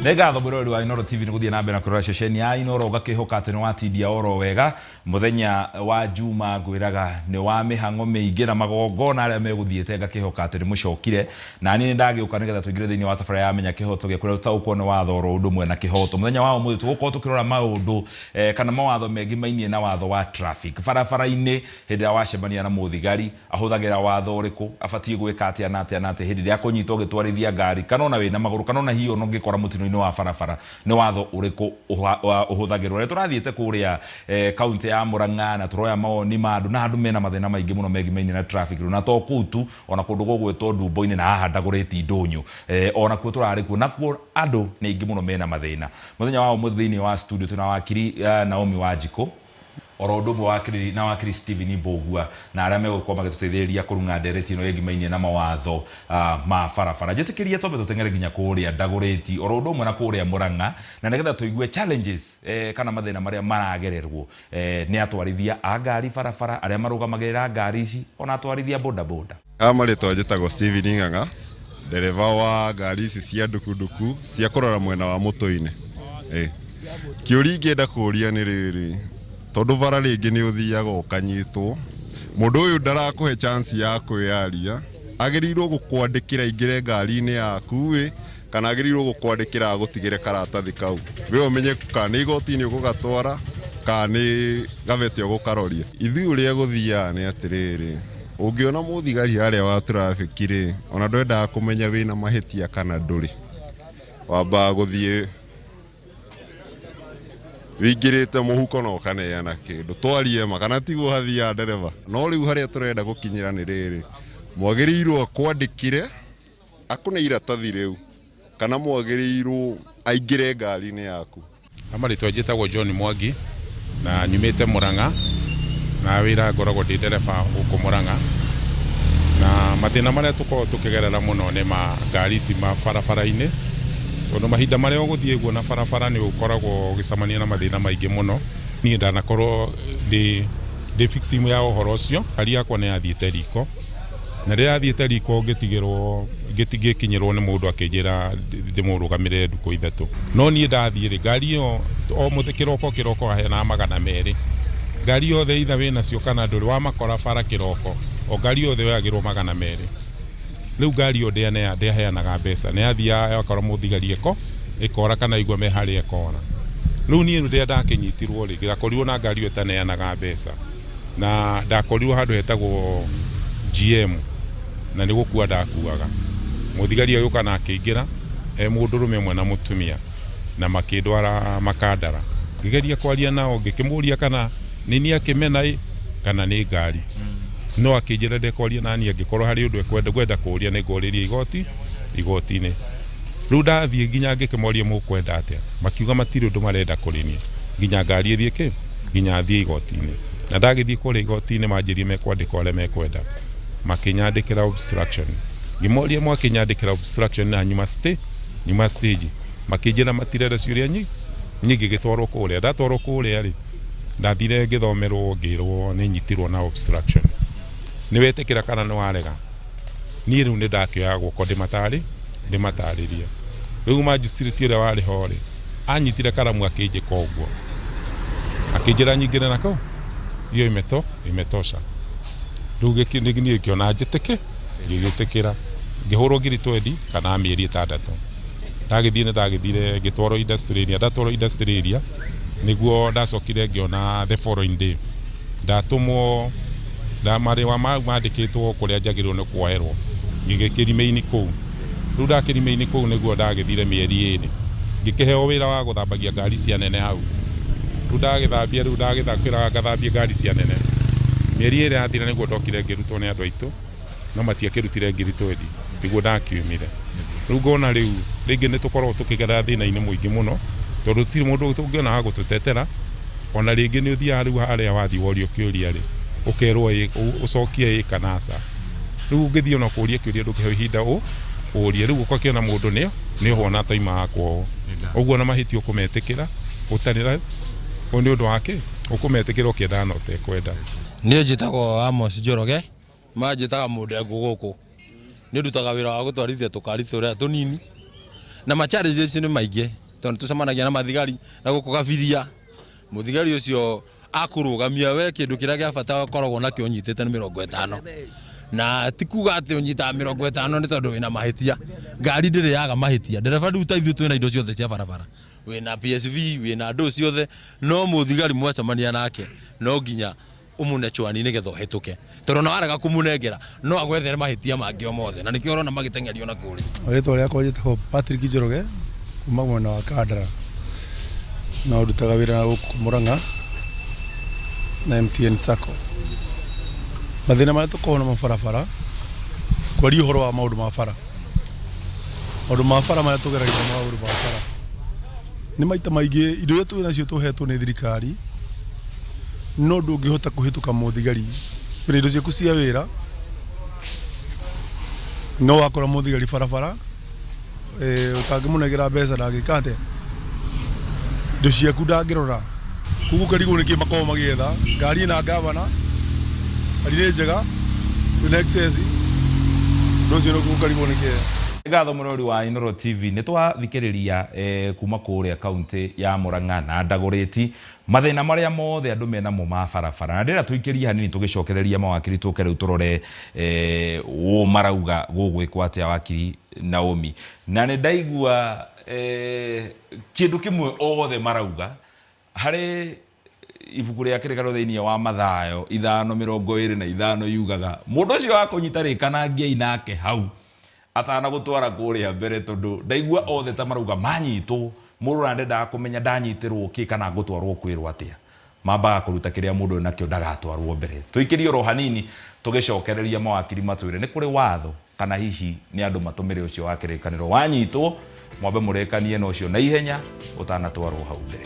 Ngatho mwirori wa Inooro TV niguthie na mbere na kurora ceceni ya Inooro gakihoka ati ni watithia oro wega muthenya wa Juma ngwiraga ni wa mihango miingi na magongona aria meguthiete gakihoka ati ni mucokire na ni ndagiuka nigetha tuingire thiini wa tabara ya menya kihoto gikuria utaukwo ni watho ro undu mwe na kihoto muthenya wa umuthi tugukorwo tukirora maundu kana mawatho mengi mainie na watho wa traffic barabara-ini hindi ya wacemania na muthigari ahuthagira watho uriku abatie gwika atia na atia hindi ya kunyitwo gitwarithia ngari kana ona wina maguru kana ona hiyo ngikora mutino wa barabara ni watho uriku uhuthagirwo turathiete kuria kaunti ya Murang'a na turoya maoni ma andu na andu mena mathina maingi muno megimaini na traffic na to kutu ona kundu gugwetwo Ndumbo-ini na haha ndagureti Ndunyu ona kuo turari kuo na kuo andu ni ingi muno mena mathina muthenya wa umuthi thiini wa studio tuna wakiri Naomi Wanjiko orodo wakiri na wakiri Steven Mbogua na aria megukwa magituteithĩrĩria kurunga ndereti ino yegimaini na mawatho ma barabara njitikirie tombe tutengere nginya kuria ndagureti orodo mwe na kuria Murang'a na nigetha tuigue challenges kana mathina maria maragererwo ni atwarithia a ngari barabara aria marugamagirira ngari ici ona atwarithia boda boda amaritwa njitagwo Steven Ng'ang'a dereva wa ngari ici cia ndukunduku cia kurora mwena wa Muto-ini kiuri ngenda kuria ni riri tondu bara ringi ni uthiaga ukanyitwo mundu uyu ndarakuhe chance ya kwiaria agirirwo gukwandikira ingire ngari-ini yaku kana agirirwo gukwandikira agutigire karatathi kau we umenye kana igoti-ini ugugatwara kana gavete ugukaroria ithui uria guthia ni atiriri ungiona muthigari aria wa traffic ri ona ndwenda kumenya wina mahitia kana nduri wamba guthie wingirite muhuko no kaneana kindu twarie ma kana tigo hathia ndereva no riu haria turenda gukinyira ni riri mwagirirwo kwandikire akune iratathi riu kana mwagirirwo aingire ngari-ini yaku amaritwa njitagwo John Mwangi na nyumite Murang'a na wira ngoragwo ndi ndereba guku Murang'a na mathina maria tukorwo tukigerera muno ni ma ngari ici ma barabara-ini tondu mahinda maria uguthie guo na barabara ni ukoragwo gicamania na mathina maingi muno ni ndanakorwo ndi victim ya uhoro ucio ngari yakwa ni yathiete riko na ria yathiete riko ngitigikinyirwo ni mundu akinjira ndimurugamire nduku ithatu no ni ndathie ngari yo o kiroko ahena 200 ngari yothe itha wina cio kana nduri wa makora bara kiroko o ngari yothe yagirwo 200 riu ngari yo ndeheanaga mbeca ni athia yakora muthigari ikora kana igwa me hari ikora riu ni ndia ndakinyitirwo ri ngakorirwo na ngari yo itaneanaga mbeca na ndakorirwo handu hetagwo GM na ni gukua ndakuaga muthigari yuka na akingira mundurume mwe na mutumia na makindwara makandara ngigeria kwaria nao ngikimuria kana nini akimena kana ni ngari no akinjira ndekwaria nani angikorwo hari undu ekwenda kuria ni ngoriria igoti-ini riu ndathie nginya ngikimoria mukwenda atia makiuga matiri undu marenda kurinia nginya ngari ithie nginya thie igoti-ini na ndagithie kuria igoti-ini manjirie mekwandika ole mekwenda makinyandikira obstruction ngimoria mwakinyandikira obstruction na nyuma stage makinjira matirera ciuria nyingi gitwarwo kuria ndatwarwo kuria ri ndathire ngithomerwo ngirwo ni nyitirwo na obstruction ni wetekira kana ni warega ni riu ni ndakioya guko ndimatariria riu magistrate uria wari hori anyitire karamu akinjika uguo akinjira nyingire nako iyo imetosha riu gikini kiona ngigitikira ngihurwo ngiri 20 kana mieri 6 ndagithire ngitwarwo industry area niguo ndacokire ngiona the following day ndatumwo ndamari wa mandikitwo kuria njagirwo ni kuoerwo ngigikirime-ini kuu riu ndakirime-ini kuu niguo ndagithire mieri 2 ngikiheo wira wa guthambagia ngari cia nene hau riu ndagithambia riu ndagithakira ngathambia ngari cia nene mieri 2 yathira niguo ndokire ngirutwo ni andu aitu no matiakirutire ngiri 20 niguo ndakiumire riu ngona riu ringi ni tukorwo tukigera thina-ini muingi muno tondu tiri mundu tungiona ha gututetera ona ringi ni uthia riu haria wathi worio kiuria ri ukerwo ucokie kanasa riu ngithie ona kuria kiuria ndukihe ihinda uria riu ukakiona mundu ni hona taima akwo uguo na mahitio kumetikira utanira oni undu wake ukumetikira ukienda no tekwenda ni njitagwo Amos Njoroge manjitaga mundu guku ni ndutaga wira wa gutwarithia tukari turia tunini na ma challenges ni maingĩ tondu tucemanagia na mathigari na gũkũgabiria muthigari ucio akurugamia we kindu kiria gia bata koragwo nakio unyitite ni 50 na tikuga ati unyita 50 ni tondu wina mahitia ngari ndiri yaga mahitia ndereba ndu taithu twina indo ciothe cia barabara wina PSV wina ndo ciothe no muthigari mwacemania nake no nginya umune chwani nigetha hituke tondu no arega kumunengera no agwethere mahitia mangi o mothe na nikio urona magitengerio na kuri ritwa riakwa njitagwo Patrick Njoroge kuma mwena wa Kandara na ndutaga wira na Murang'a na MTN Sacco mathina maria tukoragwo namo barabara kwaria uhoro wa maundu ma bara maria tugeragia maundu ma bara ni maita maingi indo iria twina cio tuhetwo ni thirikari no ndungihota kuhituka muthigari indo ciaku cia wira no wakora muthigari barabara utangimunegera mbeca ndagikate indo ciaku ndangirora kugu karigwo niki makorwo magietha ngari na gavana arire njega wina excess ndocio no kugu karigwo niki ngatho murori wa Inooro TV ni twathikiriria kuma kuria kaunti ya Murang'a na Ndaguriti mathina maria mothe andu mena mo ma barabara na ndira tuikiria hanini tugicokereria mawakiri tuke riu turore marauga gugwikwa atia wakiri Naomi na ni ndaigua kindu kimwe othe marauga hari ibuku ria kirikano thiini wa Mathayo 5:25 yugaga mundu ucio akunyita rikanangia inake hau atana gutwara kuria mbere tondu ndaigua othe ta marauga manyitwo mundu ndenda kumenya ndanyitirwo ki kana gutwarwo kwirwo atia mambaga kuruta kiria mundu nakio ndagatwarwo mbere tuikirie ro hanini tugicokereria mawakiri matwire ni kuri watho kana hihi ni andu matumire ucio wa kirikaniro wanyitwo mwambe murekanie no ucio na ihenya utanatwarwo hau mbere.